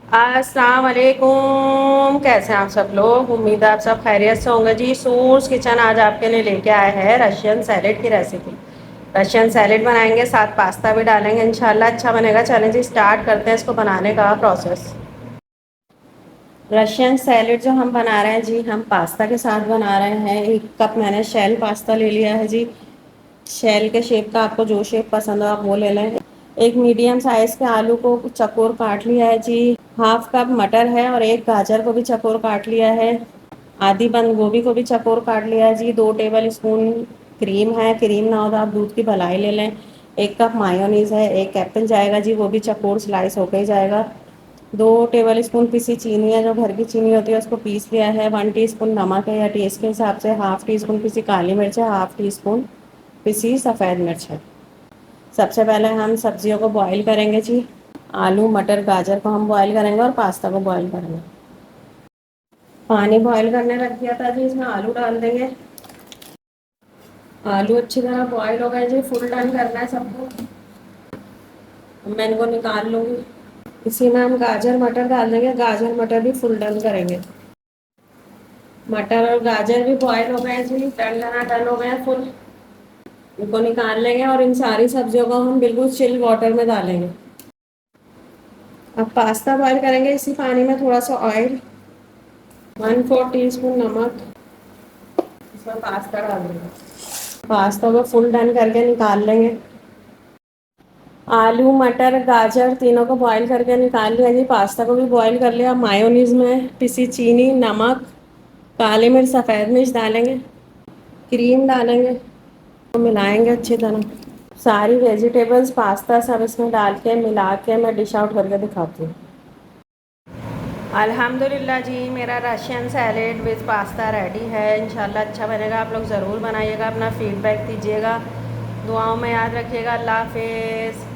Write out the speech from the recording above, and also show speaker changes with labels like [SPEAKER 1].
[SPEAKER 1] अस्सलाम वालेकुम। कैसे हैं आप सब लोग? उम्मीद है आप सब खैरियत से होंगे जी। सूर्स किचन आज आपके लिए लेके आया है रशियन सैलेड की रेसिपी। रशियन सैलेड बनाएंगे, साथ पास्ता भी डालेंगे, इंशाल्लाह अच्छा बनेगा। चलें जी, स्टार्ट करते हैं इसको बनाने का प्रोसेस। रशियन सैलेड जो हम बना रहे हैं जी, हम पास्ता के साथ बना रहे हैं। 1 कप मैंने शेल पास्ता ले लिया है जी। शेल के शेप का आपको जो शेप पसंद हो आप वो ले लें। एक मीडियम साइज के आलू को चकोर काट लिया है जी। 1/2 कप मटर है और एक गाजर को भी चकोर काट लिया है। आधी बंद गोभी को भी चकोर काट लिया है जी। 2 टेबल स्पून क्रीम है, क्रीम ना हो तो आप दूध की मलाई ले लें। 1 कप मायोनीज है, 1 एप्पल जाएगा जी, वो भी चकोर स्लाइस होकर ही जाएगा। 2 टेबल स्पून पिसी चीनी है, जो घर की चीनी होती है उसको पीस लिया है। 1 टीस्पून नमक है या टेस्ट के हिसाब से। 1/2 टीस्पून पिसी काली मिर्च है, 1/2 टीस्पून पिसी सफ़ेद मिर्च है। सबसे पहले हम सब्जियों को बॉईल करेंगे जी। आलू मटर गाजर को हम बॉईल करेंगे और पास्ता को बॉईल करेंगे। पानी बॉईल करने रख दिया था जी, इसमें आलू डाल देंगे। आलू अच्छी तरह बॉईल हो गए जी, फुल टर्न करना है सबको। मैं इनको निकाल लूँगी। इसी में हम गाजर मटर डाल देंगे, गाजर मटर भी फुल टर्न करेंगे। मटर और गाजर भी बॉईल हो गए जी, टर्न हो गए फुल। इनको निकाल लेंगे और इन सारी सब्जियों को हम बिल्कुल चिल वाटर में डालेंगे। अब पास्ता बॉईल करेंगे, इसी पानी में थोड़ा सा ऑयल, 1/4 टीस्पून नमक, इसमें पास्ता डाल देंगे। पास्ता को फुल डन करके निकाल लेंगे। आलू मटर गाजर तीनों को बॉईल करके निकाल लिया जी। पास्ता को भी बॉईल कर लिया। मायोनीज में पिसी चीनी नमक काली मिर्च सफ़ेद मिर्च डालेंगे, क्रीम डालेंगे, तो मिलाएंगे अच्छी तरह। सारी वेजिटेबल्स पास्ता सब इसमें डाल के मिला के मैं डिश आउट करके दिखाती हूँ। अल्हम्दुलिल्लाह जी, मेरा Russian salad with pasta ready है। इंशाल्लाह अच्छा बनेगा। आप लोग ज़रूर बनाइएगा, अपना फीडबैक दीजिएगा, दुआओं में याद रखिएगा। अल्लाह हाफिज़।